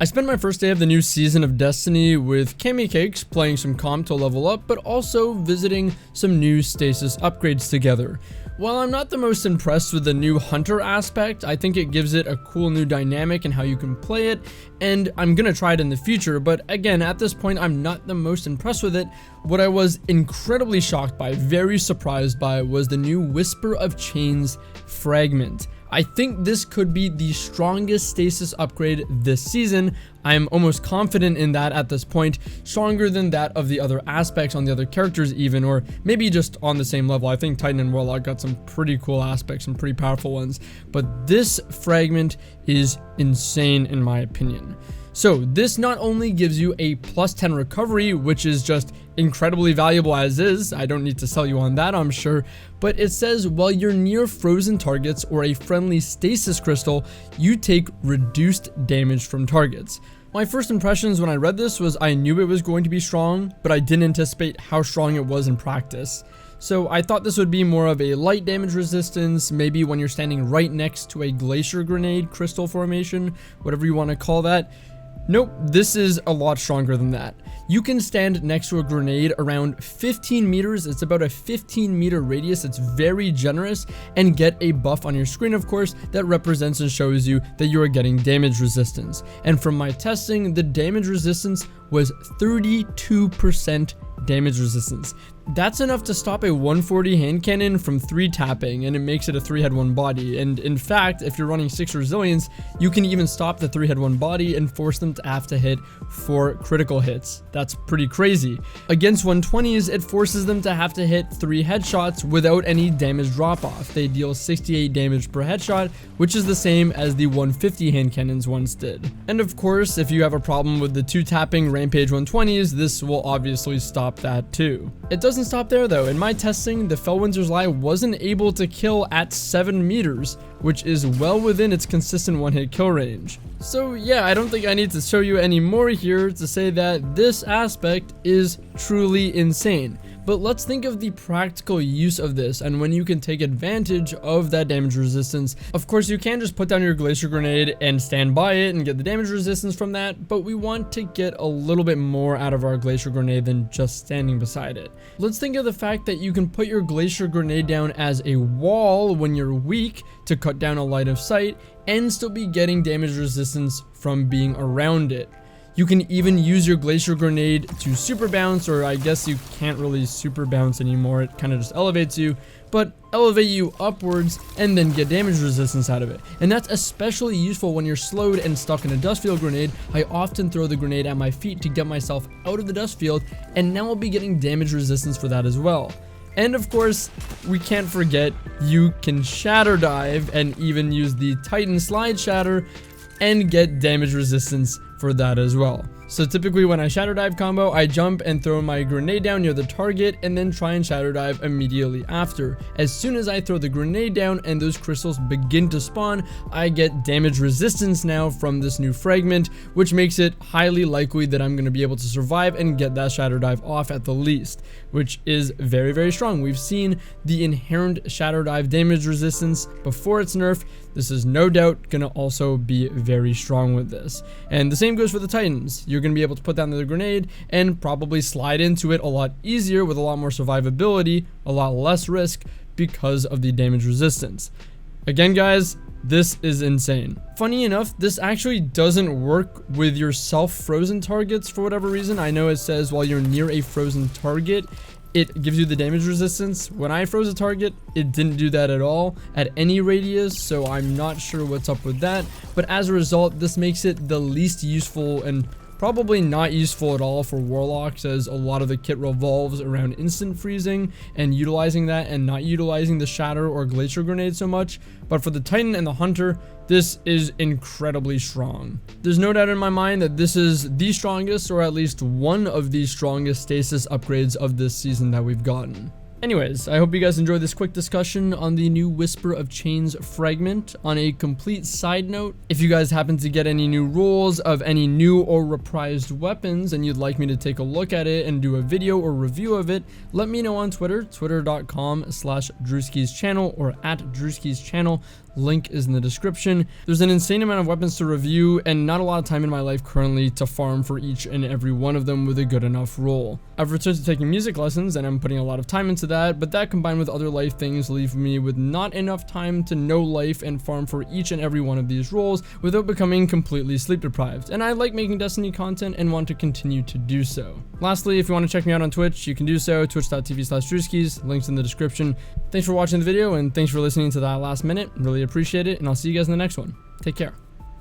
I spent my first day of the new season of Destiny with Cammy Cakes playing some comp to level up, but also visiting some new stasis upgrades together. While I'm not the most impressed with the new hunter aspect, I think it gives it a cool new dynamic in how you can play it, and I'm gonna try it in the future, but again, at this point, I'm not the most impressed with it. What I was incredibly shocked by, very surprised by, was the new Whisper of Chains fragment. I think this could be the strongest stasis upgrade this season. I'm almost confident in that at this point, stronger than that of the other aspects on the other characters even, or maybe just on the same level. I think Titan and Warlock got some pretty cool aspects, some pretty powerful ones, but this fragment is insane in my opinion. So this not only gives you a plus 10 recovery, which is just incredibly valuable as is, I don't need to sell you on that I'm sure, but it says while you're near frozen targets or a friendly stasis crystal, you take reduced damage from targets. My first impressions when I read this was I knew it was going to be strong, but I didn't anticipate how strong it was in practice. So I thought this would be more of a light damage resistance, maybe when you're standing right next to a glacier grenade crystal formation, whatever you want to call that. Nope, this is a lot stronger than that. You can stand next to a grenade around 15 meters, it's about a 15-meter radius, it's very generous, and get a buff on your screen, of course, that represents and shows you that you are getting damage resistance. And from my testing, the damage resistance was 32% damage resistance. That's enough to stop a 140 hand cannon from 3 tapping, and it makes it a 3-head 1 body. And in fact, if you're running 6 resilience, you can even stop the 3-head 1 body and force them to have to hit 4 critical hits. That's pretty crazy. Against 120s, it forces them to have to hit 3 headshots without any damage drop off. They deal 68 damage per headshot, which is the same as the 150 hand cannons once did. And of course, if you have a problem with the 2 tapping Rampage 120s, this will obviously stop that too. It doesn't stop there though. In my testing, the Fellwindsor's Lie wasn't able to kill at 7 meters, which is well within its consistent 1-hit kill range. So yeah, I don't think I need to show you any more here to say that this aspect is truly insane. But let's think of the practical use of this and when you can take advantage of that damage resistance. Of course, you can just put down your glacier grenade and stand by it and get the damage resistance from that, but we want to get a little bit more out of our glacier grenade than just standing beside it. Let's think of the fact that you can put your glacier grenade down as a wall when you're weak to cut down a line of sight and still be getting damage resistance from being around it. You can even use your glacier grenade to super bounce, or I guess you can't really super bounce anymore, it kind of just elevates you, but elevate you upwards and then get damage resistance out of it. And that's especially useful when you're slowed and stuck in a dust field grenade. I often throw the grenade at my feet to get myself out of the dust field, and now I'll be getting damage resistance for that as well. And of course, we can't forget you can shatter dive and even use the Titan slide shatter and get damage resistance for that as well. So typically when I shatter dive combo, I jump and throw my grenade down near the target and then try and shatter dive immediately after. As soon as I throw the grenade down and those crystals begin to spawn, I get damage resistance now from this new fragment, which makes it highly likely that I'm going to be able to survive and get that shatter dive off at the least, which is very, very strong. We've seen the inherent shatter dive damage resistance before its nerf. This is no doubt going to also be very strong with this. And the same goes for the Titans. You're going to be able to put down the grenade and probably slide into it a lot easier with a lot more survivability, a lot less risk because of the damage resistance. Again, guys, this is insane. Funny enough, this actually doesn't work with your self-frozen targets for whatever reason. I know it says while you're near a frozen target, it gives you the damage resistance. When I froze a target, it didn't do that at all at any radius, so I'm not sure what's up with that. But as a result, this makes it the least useful and probably not useful at all for Warlocks, as a lot of the kit revolves around instant freezing and utilizing that and not utilizing the shatter or glacier grenade so much. But for the Titan and the Hunter, this is incredibly strong. There's no doubt in my mind that this is the strongest, or at least one of the strongest stasis upgrades of this season that we've gotten. Anyways, I hope you guys enjoyed this quick discussion on the new Whisper of Chains fragment. On a complete side note, if you guys happen to get any new rules of any new or reprised weapons and you'd like me to take a look at it and do a video or review of it, let me know on Twitter, twitter.com/Drewsky's channel or @Drewsky's channel. link is in the description. There's an insane amount of weapons to review and not a lot of time in my life currently to farm for each and every one of them with a good enough roll. I've returned to taking music lessons and I'm putting a lot of time into that, but that combined with other life things leave me with not enough time to know life and farm for each and every one of these roles without becoming completely sleep deprived. And I like making Destiny content and want to continue to do so. Lastly, if you want to check me out on Twitch, you can do so, twitch.tv/Drewskys, links in the description. Thanks for watching the video and thanks for listening to that last minute. Really appreciate it, and I'll see you guys in the next one. Take care.